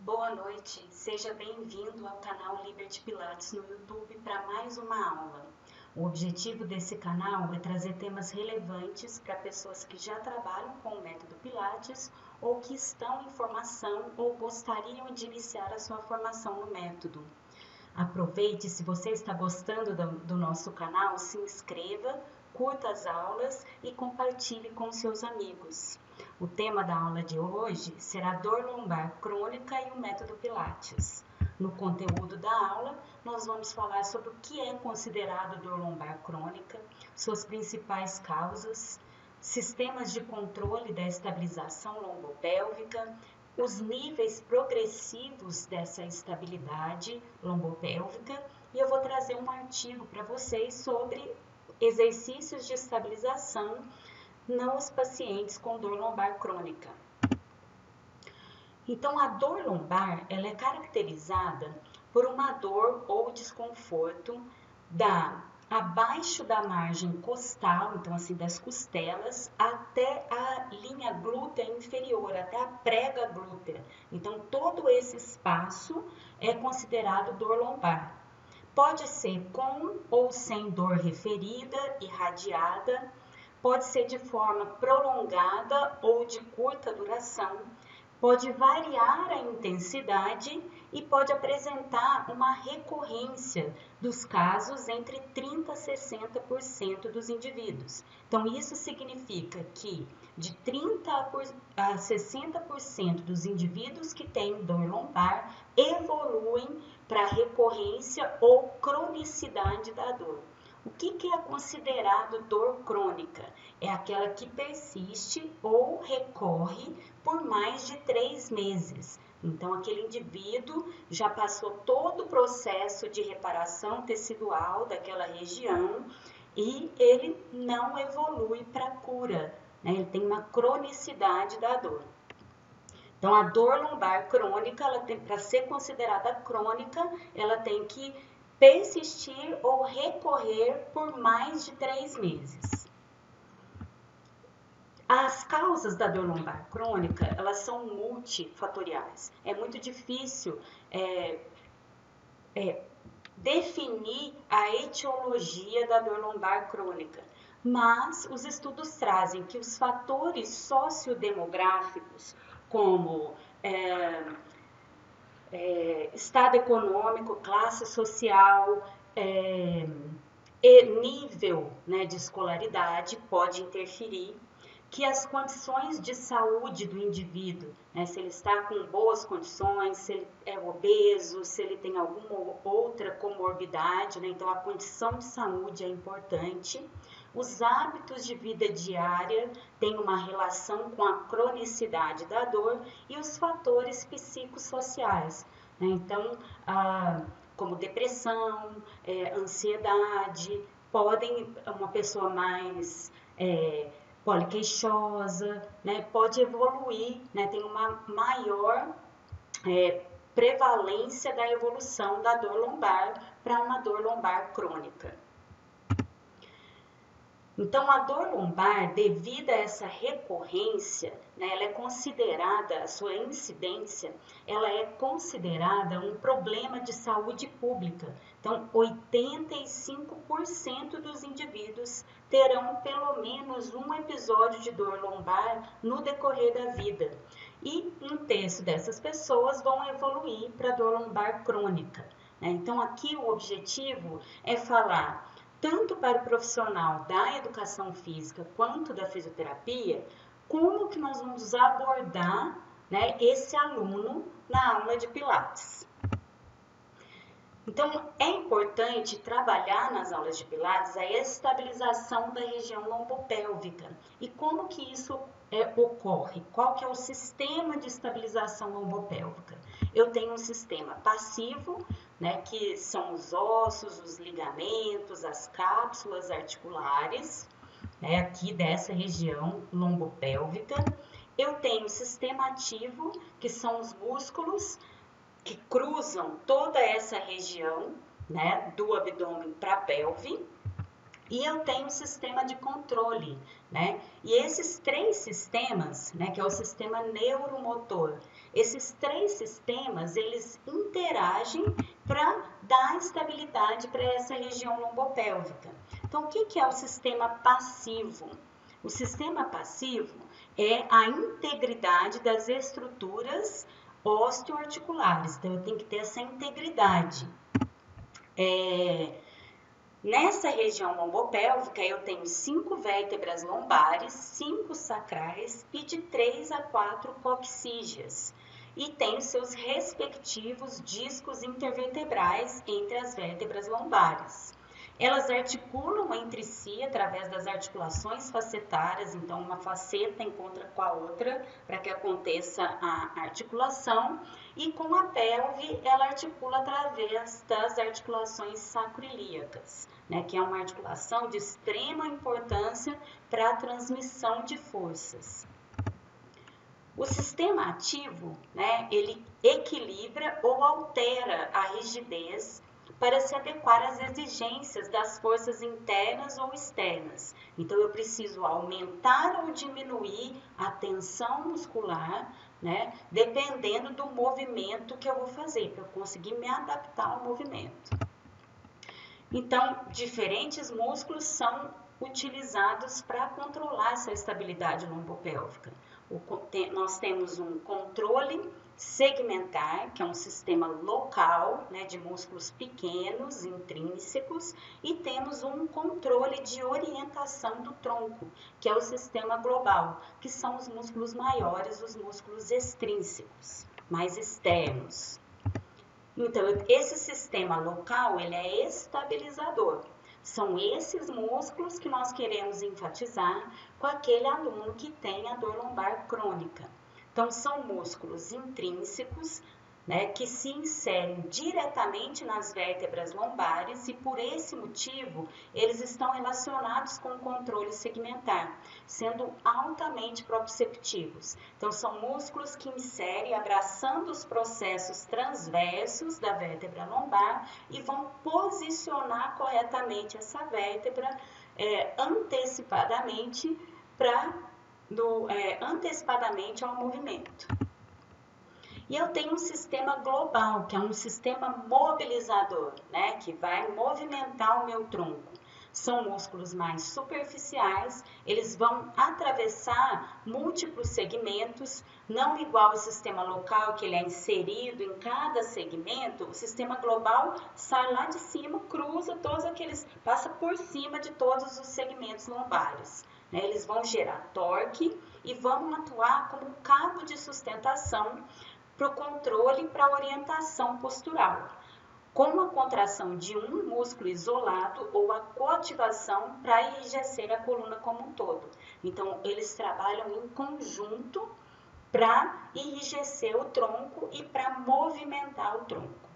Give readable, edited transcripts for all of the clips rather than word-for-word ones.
Boa noite, seja bem-vindo ao canal Liberty Pilates no YouTube para mais uma aula. O objetivo desse canal é trazer temas relevantes para pessoas que já trabalham com o método Pilates ou que estão em formação ou gostariam de iniciar a sua formação no método. Aproveite, se você está gostando do nosso canal, se inscreva, curta as aulas e compartilhe com seus amigos. O tema da aula de hoje será dor lombar crônica e o método Pilates. No conteúdo da aula, nós vamos falar sobre o que é considerado dor lombar crônica, suas principais causas, sistemas de controle da estabilização lombopélvica, os níveis progressivos dessa estabilidade lombopélvica e eu vou trazer um artigo para vocês sobre exercícios de estabilização nos pacientes com dor lombar crônica. Então, a dor lombar ela é caracterizada por uma dor ou desconforto abaixo da margem costal, então assim das costelas, até a linha glútea inferior, até a prega glútea. Então, todo esse espaço é considerado dor lombar. Pode ser com ou sem dor referida, irradiada, pode ser de forma prolongada ou de curta duração, pode variar a intensidade e pode apresentar uma recorrência dos casos entre 30% a 60% dos indivíduos. Então, isso significa que de 30% a 60% dos indivíduos que têm dor lombar evoluem para recorrência ou cronicidade da dor. O que é considerado dor crônica? É aquela que persiste ou recorre por mais de 3 meses. Então, aquele indivíduo já passou todo o processo de reparação tecidual daquela região e ele não evolui para cura, né? Ele tem uma cronicidade da dor. Então, a dor lombar crônica, para ser considerada crônica, ela tem que persistir ou recorrer por mais de 3 meses. As causas da dor lombar crônica, elas são multifatoriais. É muito difícil definir a etiologia da dor lombar crônica, mas os estudos trazem que os fatores sociodemográficos, como estado econômico, classe social, e nível, né, de escolaridade pode interferir, que as condições de saúde do indivíduo, né, se ele está com boas condições, se ele é obeso, se ele tem alguma outra comorbidade, né, então a condição de saúde é importante. Os hábitos de vida diária têm uma relação com a cronicidade da dor e os fatores psicossociais, né, então como depressão, ansiedade, uma pessoa mais poliqueixosa, né, pode evoluir, né, tem uma maior prevalência da evolução da dor lombar para uma dor lombar crônica. Então, a dor lombar, devido a essa recorrência, né, ela é considerada, a sua incidência, ela é considerada um problema de saúde pública. Então, 85% dos indivíduos terão pelo menos um episódio de dor lombar no decorrer da vida. E 1/3 dessas pessoas vão evoluir para dor lombar crônica, né? Então, aqui o objetivo é falar tanto para o profissional da educação física quanto da fisioterapia, como que nós vamos abordar, né, esse aluno na aula de Pilates. Então, é importante trabalhar nas aulas de Pilates a estabilização da região lombopélvica. E como que isso ocorre? Qual que é o sistema de estabilização lombopélvica? Eu tenho um sistema passivo, né, que são os ossos, os ligamentos, as cápsulas articulares, né, aqui dessa região lombopélvica. Eu tenho o sistema ativo, que são os músculos que cruzam toda essa região, né, do abdômen para a pelve. E eu tenho um sistema de controle, né? E esses 3 sistemas, né, que é o sistema neuromotor, esses 3 sistemas, eles interagem para dar estabilidade para essa região lombopélvica. Então, o que é o sistema passivo? O sistema passivo é a integridade das estruturas osteoarticulares. Então, eu tenho que ter essa integridade. Nessa região lombopélvica, eu tenho 5 vértebras lombares, 5 sacrais e de 3 a 4 coxígeas. E tem seus respectivos discos intervertebrais entre as vértebras lombares. Elas articulam entre si através das articulações facetárias, então uma faceta encontra com a outra para que aconteça a articulação, e com a pelve ela articula através das articulações sacroiliacas, né, que é uma articulação de extrema importância para a transmissão de forças. O sistema ativo, né, ele equilibra ou altera a rigidez para se adequar às exigências das forças internas ou externas. Então, eu preciso aumentar ou diminuir a tensão muscular, né, dependendo do movimento que eu vou fazer, para eu conseguir me adaptar ao movimento. Então, diferentes músculos são utilizados para controlar essa estabilidade lombopélvica. Nós temos um controle segmentar, que é um sistema local, né, de músculos pequenos, intrínsecos, e temos um controle de orientação do tronco, que é o sistema global, que são os músculos maiores, os músculos extrínsecos, mais externos. Então, esse sistema local, ele é estabilizador. São esses músculos que nós queremos enfatizar com aquele aluno que tem a dor lombar crônica. Então, são músculos intrínsecos, né, que se inserem diretamente nas vértebras lombares e, por esse motivo, eles estão relacionados com o controle segmentar, sendo altamente proprioceptivos. Então, são músculos que inserem, abraçando os processos transversos da vértebra lombar e vão posicionar corretamente essa vértebra antecipadamente antecipadamente ao movimento. E eu tenho um sistema global, que é um sistema mobilizador, né, que vai movimentar o meu tronco. São músculos mais superficiais, eles vão atravessar múltiplos segmentos, não igual ao sistema local, que ele é inserido em cada segmento. O sistema global sai lá de cima, cruza todos aqueles, passa por cima de todos os segmentos lombares. Eles vão gerar torque e vão atuar como cabo de sustentação para o controle e para a orientação postural, com a contração de um músculo isolado ou a coativação para enrijecer a coluna como um todo. Então, eles trabalham em conjunto para enrijecer o tronco e para movimentar o tronco.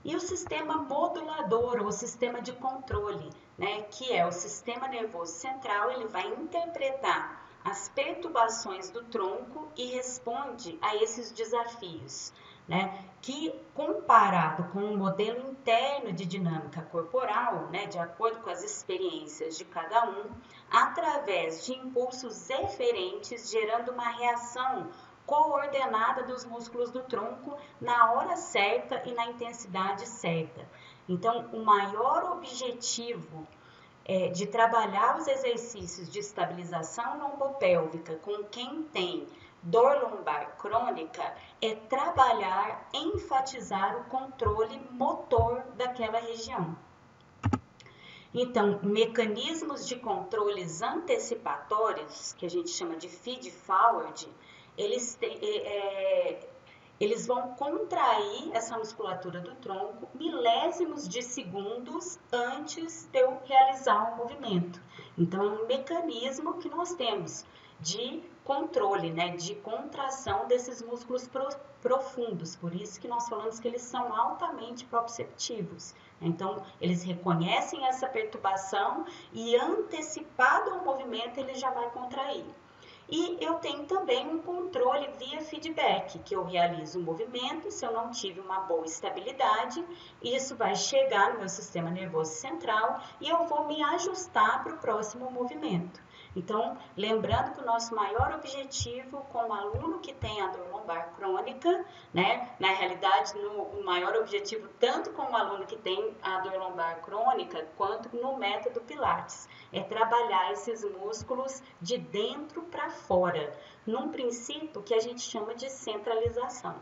E o sistema modulador, ou sistema de controle, né, que é o sistema nervoso central, ele vai interpretar as perturbações do tronco e responde a esses desafios, né, que comparado com o modelo interno de dinâmica corporal, né, de acordo com as experiências de cada um, através de impulsos eferentes, gerando uma reação coordenada dos músculos do tronco na hora certa e na intensidade certa. Então, o maior objetivo de trabalhar os exercícios de estabilização lombopélvica com quem tem dor lombar crônica é trabalhar, enfatizar o controle motor daquela região. Então, mecanismos de controles antecipatórios, que a gente chama de feed-forward, eles vão contrair essa musculatura do tronco milésimos de segundos antes de eu realizar o movimento. Então, é um mecanismo que nós temos de controle, né, de contração desses músculos profundos. Por isso que nós falamos que eles são altamente proprioceptivos. Então, eles reconhecem essa perturbação e, antecipado ao movimento, ele já vai contrair. E eu tenho também um controle via feedback, que eu realizo o movimento, se eu não tive uma boa estabilidade, isso vai chegar no meu sistema nervoso central e eu vou me ajustar para o próximo movimento. Então, lembrando que o nosso maior objetivo com o aluno que tem a dor lombar crônica, né, na realidade, o maior objetivo tanto com o aluno que tem a dor lombar crônica, quanto no método Pilates, é trabalhar esses músculos de dentro para fora, num princípio que a gente chama de centralização.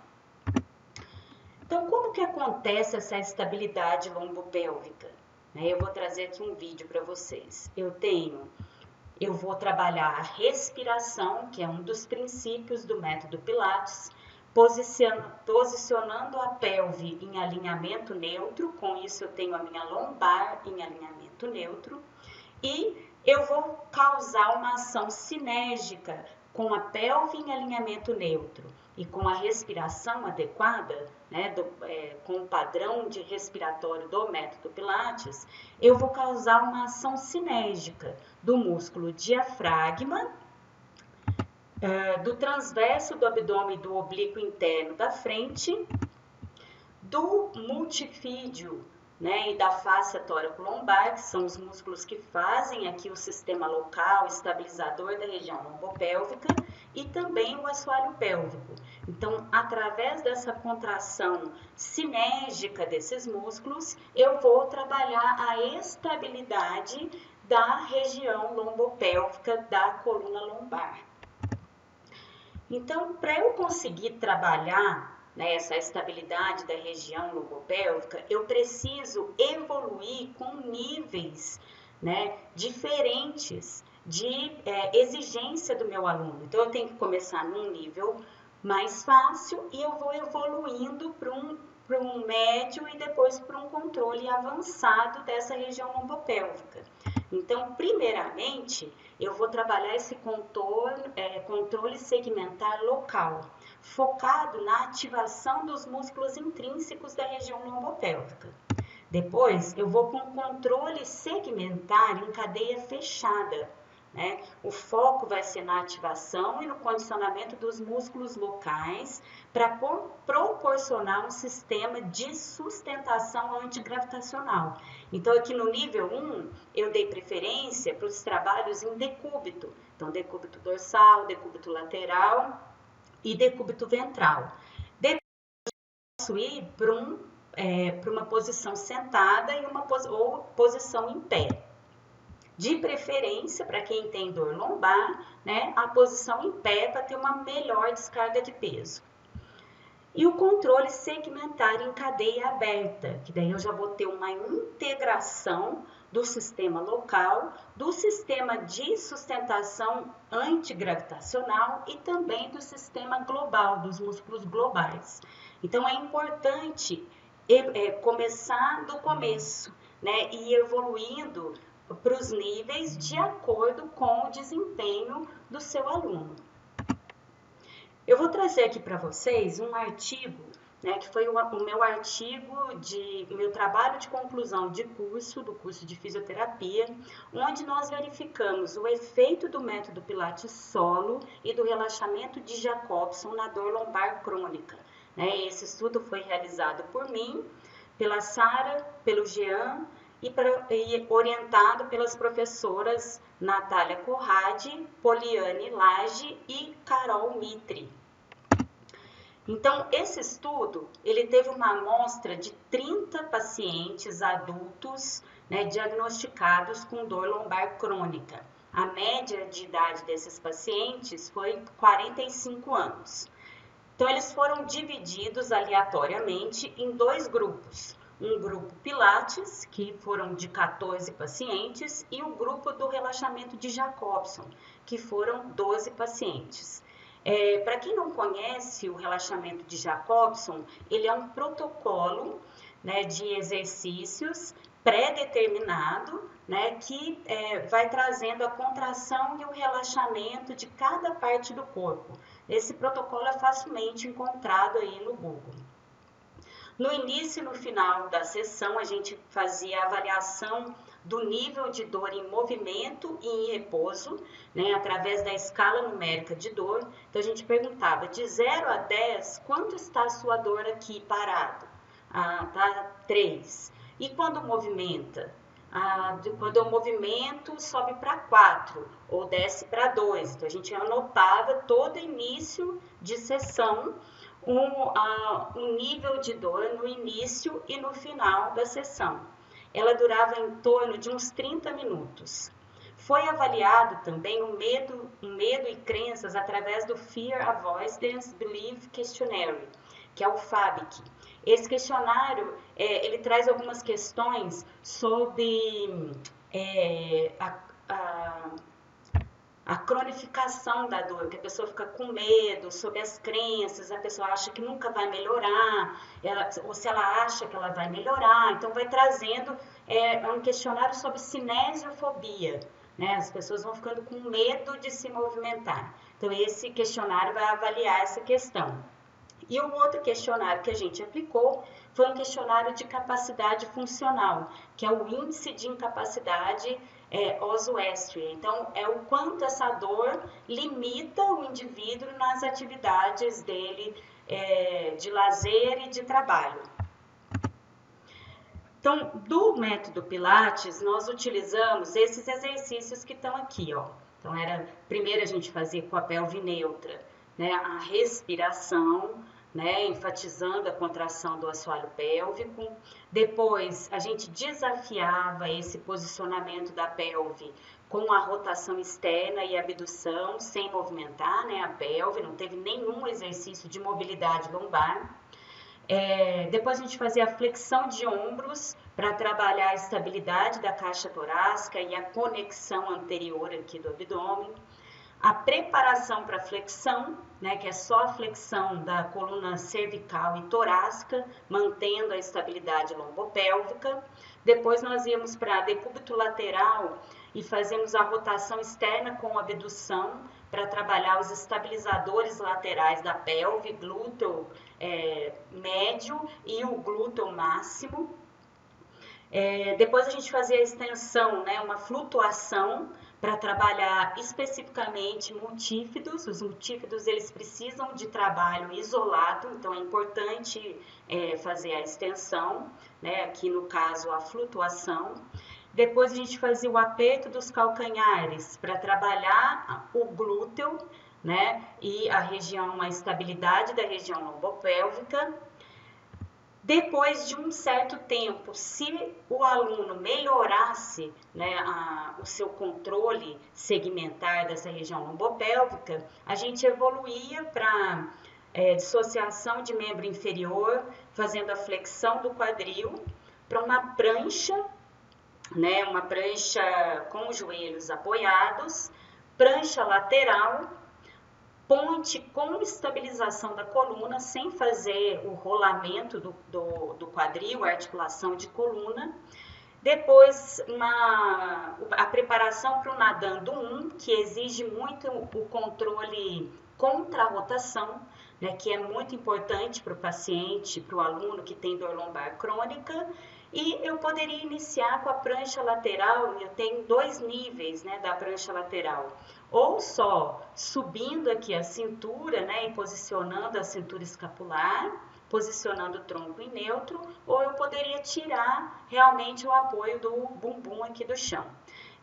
Então, como que acontece essa estabilidade lombopélvica? Eu vou trazer aqui um vídeo para vocês. Eu vou trabalhar a respiração, que é um dos princípios do método Pilates, posicionando a pelve em alinhamento neutro, com isso eu tenho a minha lombar em alinhamento neutro, e eu vou causar uma ação sinérgica com a pelve em alinhamento neutro e com a respiração adequada, né, com o padrão de respiratório do método Pilates, eu vou causar uma ação sinérgica do músculo diafragma, do transverso do abdômen do oblíquo interno da frente, do multifídio, né, e da fáscia tóraco-lombar, que são os músculos que fazem aqui o sistema local estabilizador da região lombopélvica, e também o assoalho pélvico. Então, através dessa contração sinérgica desses músculos, eu vou trabalhar a estabilidade da região lombopélvica da coluna lombar. Então, para eu conseguir trabalhar, né, essa estabilidade da região lombopélvica, eu preciso evoluir com níveis, né, diferentes de exigência do meu aluno. Então, eu tenho que começar num nível mais fácil e eu vou evoluindo para um médio e depois para um controle avançado dessa região lombopélvica. Então, primeiramente, eu vou trabalhar esse controle segmentar local, focado na ativação dos músculos intrínsecos da região lombopélvica. Depois, eu vou com controle segmentar em cadeia fechada, né? O foco vai ser na ativação e no condicionamento dos músculos locais para proporcionar um sistema de sustentação antigravitacional. Então, aqui no nível 1, eu dei preferência para os trabalhos em decúbito. Então, decúbito dorsal, decúbito lateral e decúbito ventral. Depois, eu posso ir para uma posição sentada ou posição em pé. De preferência, para quem tem dor lombar, né, a posição em pé para ter uma melhor descarga de peso. E o controle segmentar em cadeia aberta, que daí eu já vou ter uma integração do sistema local, do sistema de sustentação antigravitacional e também do sistema global, dos músculos globais. Então, é importante começar do começo, né, e ir evoluindo para os níveis de acordo com o desempenho do seu aluno. Eu vou trazer aqui para vocês um artigo, né, que foi o meu trabalho de conclusão de curso, do curso de fisioterapia, onde nós verificamos o efeito do método Pilates solo e do relaxamento de Jacobson na dor lombar crônica. Né? Esse estudo foi realizado por mim, pela Sara, pelo Jean, e orientado pelas professoras Natália Corradi, Poliane Lage e Carol Mitri. Então, esse estudo, ele teve uma amostra de 30 pacientes adultos, né, diagnosticados com dor lombar crônica. A média de idade desses pacientes foi 45 anos. Então, eles foram divididos aleatoriamente em 2 grupos. Um grupo Pilates, que foram de 14 pacientes, e o grupo do relaxamento de Jacobson, que foram 12 pacientes. Para quem não conhece o relaxamento de Jacobson, ele é um protocolo, né, de exercícios pré-determinado, né, que vai trazendo a contração e o relaxamento de cada parte do corpo. Esse protocolo é facilmente encontrado aí no Google. No início e no final da sessão, a gente fazia a avaliação do nível de dor em movimento e em repouso, né, através da escala numérica de dor. Então, a gente perguntava, de 0 a 10, quanto está a sua dor aqui parado? Tá 3. E quando movimenta? Quando eu movimento, sobe para 4 ou desce para 2. Então, a gente anotava todo início de sessão, um nível de dor no início e no final da sessão. Ela durava em torno de uns 30 minutos. Foi avaliado também o medo e crenças através do Fear Avoidance Belief Questionnaire, que é o FABIQ. Esse questionário, ele traz algumas questões sobre a cronificação da dor, que a pessoa fica com medo, sobre as crenças, a pessoa acha que nunca vai melhorar, ou se ela acha que ela vai melhorar. Então, vai trazendo um questionário sobre cinesiofobia, né? As pessoas vão ficando com medo de se movimentar. Então, esse questionário vai avaliar essa questão. E o outro questionário que a gente aplicou foi um questionário de capacidade funcional, que é o índice de incapacidade Oswestry. Então, é o quanto essa dor limita o indivíduo nas atividades dele de lazer e de trabalho. Então, do método Pilates, nós utilizamos esses exercícios que estão aqui, ó. Então, primeiro a gente fazia com a pelve neutra, né, a respiração, né, enfatizando a contração do assoalho pélvico. Depois, a gente desafiava esse posicionamento da pelve com a rotação externa e abdução, sem movimentar, né, a pelve, não teve nenhum exercício de mobilidade lombar. Depois a gente fazia a flexão de ombros para trabalhar a estabilidade da caixa torácica e a conexão anterior aqui do abdômen. A preparação para flexão, né, que é só a flexão da coluna cervical e torácica, mantendo a estabilidade lombopélvica. Depois nós íamos para decúbito lateral e fazemos a rotação externa com abdução para trabalhar os estabilizadores laterais da pelve, glúteo médio e o glúteo máximo. Depois a gente fazia a extensão, né, uma flutuação para trabalhar especificamente multífidos. Os multífidos, eles precisam de trabalho isolado, então é importante fazer a extensão, né, aqui no caso a flutuação. Depois a gente fazia o aperto dos calcanhares para trabalhar o glúteo, né, e a estabilidade da região lombopélvica. Depois de um certo tempo, se o aluno melhorasse, né, o seu controle segmentar dessa região lombopélvica, a gente evoluía para dissociação de membro inferior, fazendo a flexão do quadril, para uma prancha, né, uma prancha com os joelhos apoiados, prancha lateral, ponte com estabilização da coluna, sem fazer o rolamento do quadril, a articulação de coluna. Depois, a preparação para o nadando 1, que exige muito o controle contra a rotação, né, que é muito importante para o paciente, para o aluno que tem dor lombar crônica. E eu poderia iniciar com a prancha lateral. Eu tenho 2 níveis, né, da prancha lateral. Ou só subindo aqui a cintura, né, e posicionando a cintura escapular, posicionando o tronco em neutro, ou eu poderia tirar realmente o apoio do bumbum aqui do chão.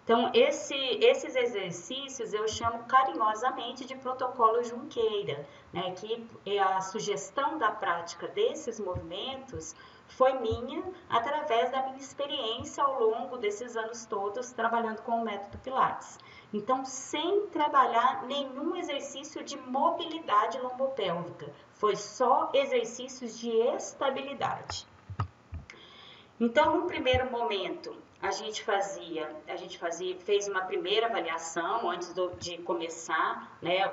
Então, esses exercícios eu chamo carinhosamente de protocolo Junqueira, né, que a sugestão da prática desses movimentos foi minha, através da minha experiência ao longo desses anos todos trabalhando com o método Pilates. Então, sem trabalhar nenhum exercício de mobilidade lombopélvica, foi só exercícios de estabilidade. Então, no primeiro momento, a gente fez uma primeira avaliação antes de começar, né,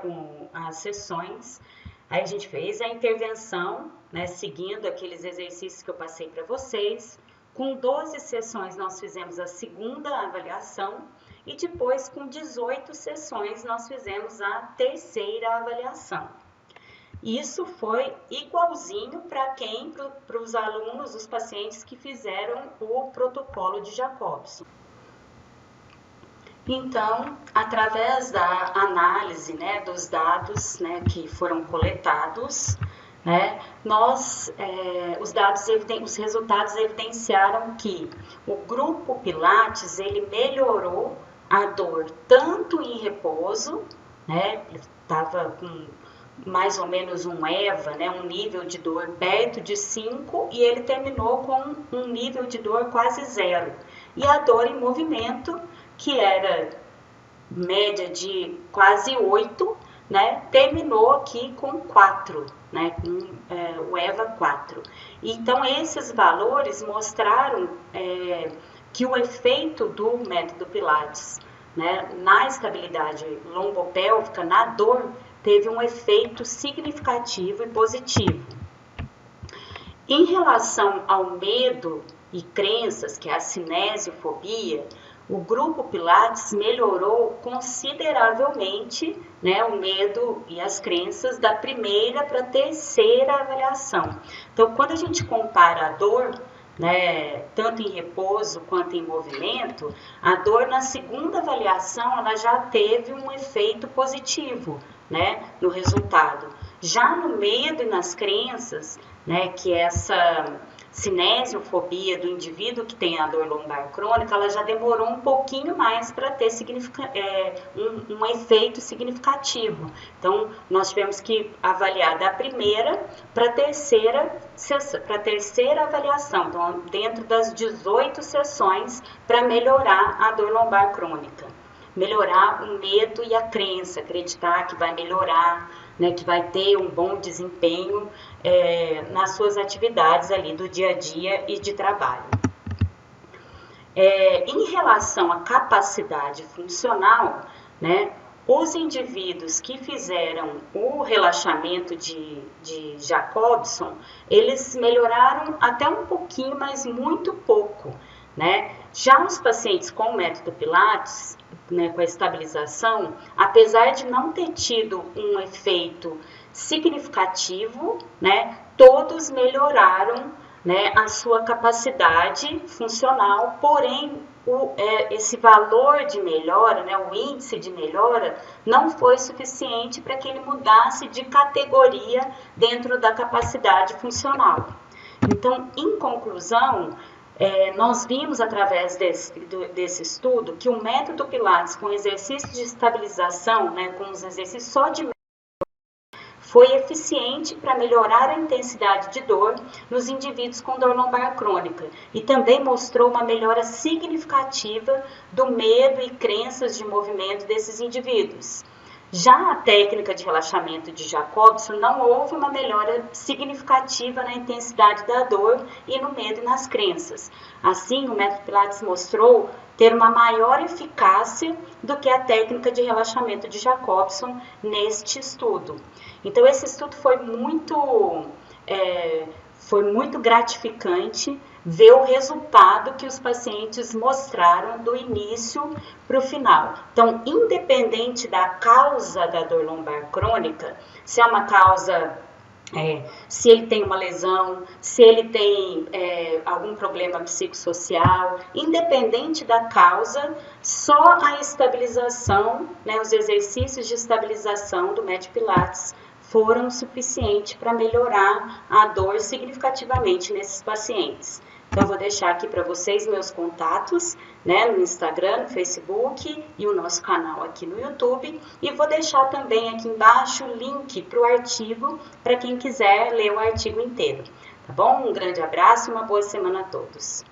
as sessões. Aí a gente fez a intervenção, né, seguindo aqueles exercícios que eu passei para vocês. Com 12 sessões nós fizemos a segunda avaliação e depois com 18 sessões nós fizemos a terceira avaliação. Isso foi igualzinho para os alunos, os pacientes que fizeram o protocolo de Jacobson. Então, através da análise, né, dos dados, né, que foram coletados, né, os resultados evidenciaram que o grupo Pilates ele melhorou a dor tanto em repouso, né, estava com mais ou menos um EVA, né, um nível de dor perto de 5, e ele terminou com um nível de dor quase zero. E a dor em movimento, que era média de quase 8, né, terminou aqui com 4, né, com o EVA 4. Então, esses valores mostraram que o efeito do método Pilates, né, na estabilidade lombopélvica, na dor, teve um efeito significativo e positivo. Em relação ao medo e crenças, que é a cinesiofobia, o grupo Pilates melhorou consideravelmente, né, o medo e as crenças da primeira para a terceira avaliação. Então, quando a gente compara a dor, né, tanto em repouso quanto em movimento, a dor na segunda avaliação ela já teve um efeito positivo, né, no resultado. Já no medo e nas crenças, né, que essa cinesiofobia do indivíduo que tem a dor lombar crônica, ela já demorou um pouquinho mais para ter um efeito significativo. Então, nós tivemos que avaliar da primeira para a terceira avaliação, então, dentro das 18 sessões, para melhorar a dor lombar crônica. Melhorar o medo e a crença, acreditar que vai melhorar, né, que vai ter um bom desempenho nas suas atividades ali do dia a dia e de trabalho. Em relação à capacidade funcional, né, os indivíduos que fizeram o relaxamento de Jacobson, eles melhoraram até um pouquinho, mas muito pouco, né? Já os pacientes com o método Pilates, né, com a estabilização, apesar de não ter tido um efeito significativo, né, todos melhoraram, né, a sua capacidade funcional, porém esse valor de melhora, né, o índice de melhora, não foi suficiente para que ele mudasse de categoria dentro da capacidade funcional. Então, em conclusão, nós vimos através desse estudo que o método Pilates com exercícios de estabilização, né, com os exercícios só de foi eficiente para melhorar a intensidade de dor nos indivíduos com dor lombar crônica e também mostrou uma melhora significativa do medo e crenças de movimento desses indivíduos. Já a técnica de relaxamento de Jacobson não houve uma melhora significativa na intensidade da dor e no medo e nas crenças. Assim, o método Pilates mostrou ter uma maior eficácia do que a técnica de relaxamento de Jacobson neste estudo. Então, esse estudo foi muito gratificante ver o resultado que os pacientes mostraram do início para o final. Então, independente da causa da dor lombar crônica, se é uma causa, se ele tem uma lesão, se ele tem algum problema psicossocial, independente da causa, só a estabilização, né, os exercícios de estabilização do método Pilates foram suficientes para melhorar a dor significativamente nesses pacientes. Então, eu vou deixar aqui para vocês meus contatos, né, no Instagram, no Facebook e o nosso canal aqui no YouTube. E vou deixar também aqui embaixo o link para o artigo, para quem quiser ler o artigo inteiro. Tá bom? Um grande abraço e uma boa semana a todos.